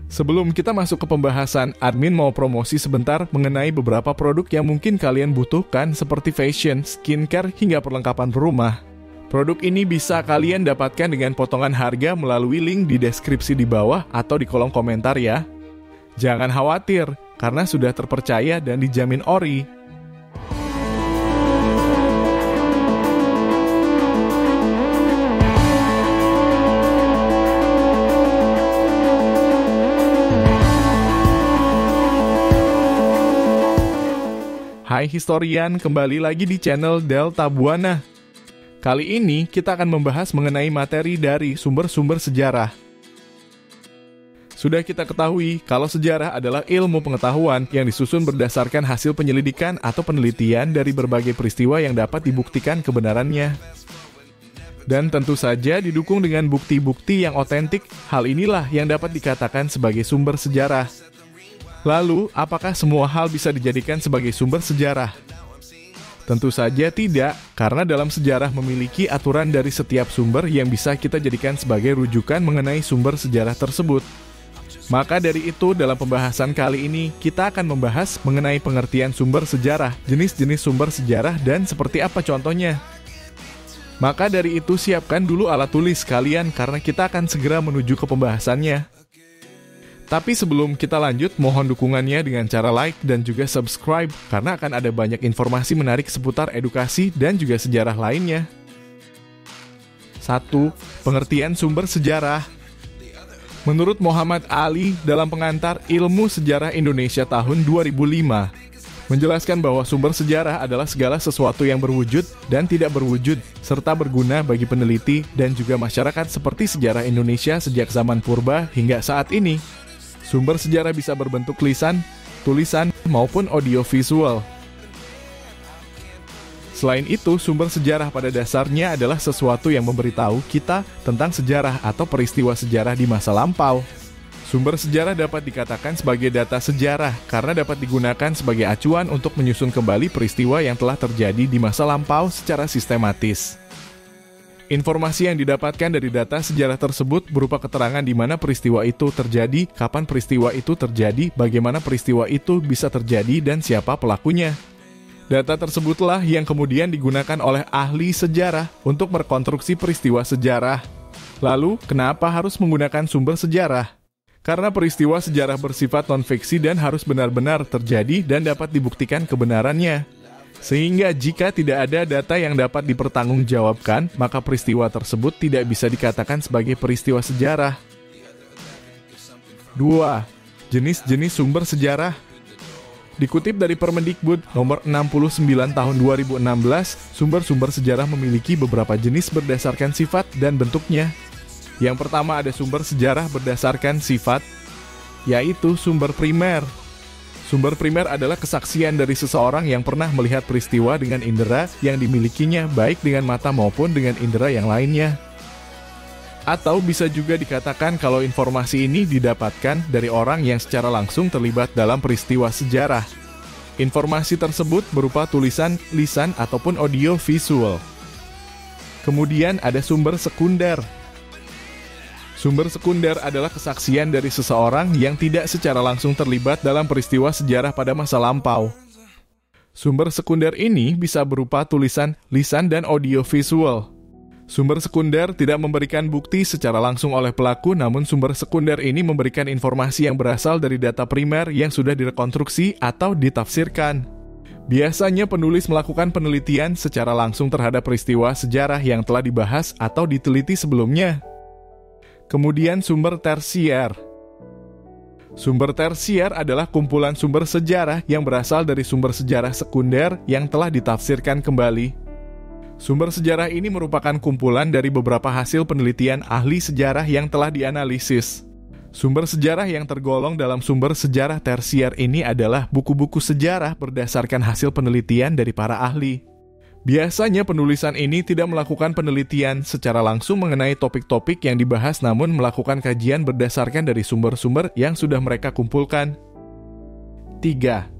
Sebelum kita masuk ke pembahasan, admin mau promosi sebentar mengenai beberapa produk yang mungkin kalian butuhkan seperti fashion, skincare, hingga perlengkapan rumah. Produk ini bisa kalian dapatkan dengan potongan harga melalui link di deskripsi di bawah atau di kolom komentar ya. Jangan khawatir, karena sudah terpercaya dan dijamin ori. Hai historian, kembali lagi di channel Delta Buana. Kali ini kita akan membahas mengenai materi dari sumber-sumber sejarah. Sudah kita ketahui kalau sejarah adalah ilmu pengetahuan yang disusun berdasarkan hasil penyelidikan atau penelitian dari berbagai peristiwa yang dapat dibuktikan kebenarannya. Dan tentu saja didukung dengan bukti-bukti yang otentik, hal inilah yang dapat dikatakan sebagai sumber sejarah. Lalu, apakah semua hal bisa dijadikan sebagai sumber sejarah? Tentu saja tidak, karena dalam sejarah memiliki aturan dari setiap sumber yang bisa kita jadikan sebagai rujukan mengenai sumber sejarah tersebut. Maka dari itu, dalam pembahasan kali ini, kita akan membahas mengenai pengertian sumber sejarah, jenis-jenis sumber sejarah, dan seperti apa contohnya. Maka dari itu, siapkan dulu alat tulis kalian karena kita akan segera menuju ke pembahasannya. Tapi sebelum kita lanjut, mohon dukungannya dengan cara like dan juga subscribe, karena akan ada banyak informasi menarik seputar edukasi dan juga sejarah lainnya. 1. Pengertian sumber sejarah. Menurut Muhammad Ali dalam pengantar Ilmu Sejarah Indonesia tahun 2005, menjelaskan bahwa sumber sejarah adalah segala sesuatu yang berwujud dan tidak berwujud, serta berguna bagi peneliti dan juga masyarakat seperti sejarah Indonesia sejak zaman purba hingga saat ini. Sumber sejarah bisa berbentuk lisan, tulisan, maupun audiovisual. Selain itu, sumber sejarah pada dasarnya adalah sesuatu yang memberitahu kita tentang sejarah atau peristiwa sejarah di masa lampau. Sumber sejarah dapat dikatakan sebagai data sejarah karena dapat digunakan sebagai acuan untuk menyusun kembali peristiwa yang telah terjadi di masa lampau secara sistematis. Informasi yang didapatkan dari data sejarah tersebut berupa keterangan di mana peristiwa itu terjadi, kapan peristiwa itu terjadi, bagaimana peristiwa itu bisa terjadi, dan siapa pelakunya. Data tersebutlah yang kemudian digunakan oleh ahli sejarah untuk merekonstruksi peristiwa sejarah. Lalu, kenapa harus menggunakan sumber sejarah? Karena peristiwa sejarah bersifat non-fiksi dan harus benar-benar terjadi dan dapat dibuktikan kebenarannya. Sehingga jika tidak ada data yang dapat dipertanggungjawabkan, maka peristiwa tersebut tidak bisa dikatakan sebagai peristiwa sejarah. 2. Jenis-jenis sumber sejarah. Dikutip dari Permendikbud nomor 69 tahun 2016, sumber-sumber sejarah memiliki beberapa jenis berdasarkan sifat dan bentuknya. Yang pertama ada sumber sejarah berdasarkan sifat, yaitu sumber primer. Sumber primer adalah kesaksian dari seseorang yang pernah melihat peristiwa dengan indera yang dimilikinya, baik dengan mata maupun dengan indera yang lainnya. Atau bisa juga dikatakan kalau informasi ini didapatkan dari orang yang secara langsung terlibat dalam peristiwa sejarah. Informasi tersebut berupa tulisan, lisan, ataupun audio visual. Kemudian ada sumber sekunder. Sumber sekunder adalah kesaksian dari seseorang yang tidak secara langsung terlibat dalam peristiwa sejarah pada masa lampau. Sumber sekunder ini bisa berupa tulisan, lisan, dan audio visual. Sumber sekunder tidak memberikan bukti secara langsung oleh pelaku, namun sumber sekunder ini memberikan informasi yang berasal dari data primer yang sudah direkonstruksi atau ditafsirkan. Biasanya penulis melakukan penelitian secara langsung terhadap peristiwa sejarah yang telah dibahas atau diteliti sebelumnya. Kemudian sumber tersier. Sumber tersier adalah kumpulan sumber sejarah yang berasal dari sumber sejarah sekunder yang telah ditafsirkan kembali. Sumber sejarah ini merupakan kumpulan dari beberapa hasil penelitian ahli sejarah yang telah dianalisis. Sumber sejarah yang tergolong dalam sumber sejarah tersier ini adalah buku-buku sejarah berdasarkan hasil penelitian dari para ahli. Biasanya penulisan ini tidak melakukan penelitian secara langsung mengenai topik-topik yang dibahas, namun melakukan kajian berdasarkan dari sumber-sumber yang sudah mereka kumpulkan. 3.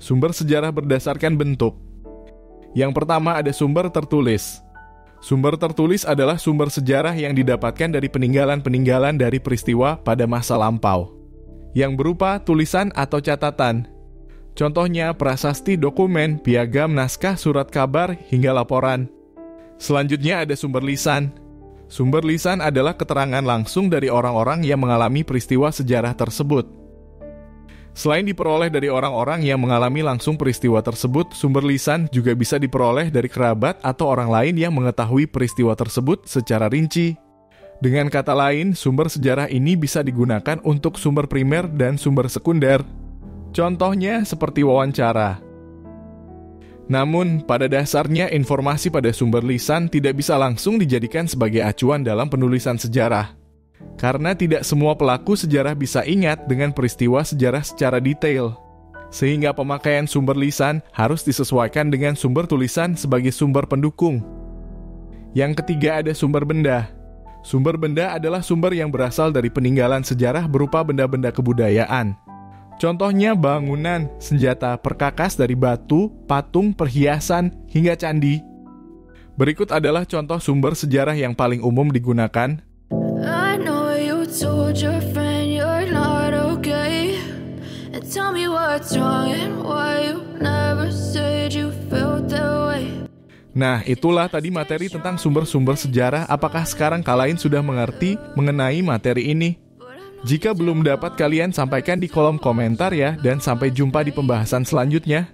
Sumber sejarah berdasarkan bentuk. Yang pertama ada sumber tertulis. Sumber tertulis adalah sumber sejarah yang didapatkan dari peninggalan-peninggalan dari peristiwa pada masa lampau. yang berupa tulisan atau catatan. Contohnya prasasti, dokumen, piagam, naskah, surat kabar, hingga laporan. Selanjutnya ada sumber lisan. Sumber lisan adalah keterangan langsung dari orang-orang yang mengalami peristiwa sejarah tersebut. Selain diperoleh dari orang-orang yang mengalami langsung peristiwa tersebut, sumber lisan juga bisa diperoleh dari kerabat atau orang lain yang mengetahui peristiwa tersebut secara rinci. Dengan kata lain, sumber sejarah ini bisa digunakan untuk sumber primer dan sumber sekunder. Contohnya seperti wawancara. Namun, pada dasarnya informasi pada sumber lisan tidak bisa langsung dijadikan sebagai acuan dalam penulisan sejarah. Karena tidak semua pelaku sejarah bisa ingat dengan peristiwa sejarah secara detail. Sehingga pemakaian sumber lisan harus disesuaikan dengan sumber tulisan sebagai sumber pendukung. Yang ketiga ada sumber benda. Sumber benda adalah sumber yang berasal dari peninggalan sejarah berupa benda-benda kebudayaan. Contohnya bangunan, senjata, perkakas dari batu, patung, perhiasan, hingga candi. Berikut adalah contoh sumber sejarah yang paling umum digunakan. I know you told your friend you're not okay, and tell me what's wrong and why you never said you felt that way. Nah, itulah tadi materi tentang sumber-sumber sejarah. Apakah sekarang kalian sudah mengerti mengenai materi ini? Jika belum dapat, kalian sampaikan di kolom komentar ya, dan sampai jumpa di pembahasan selanjutnya.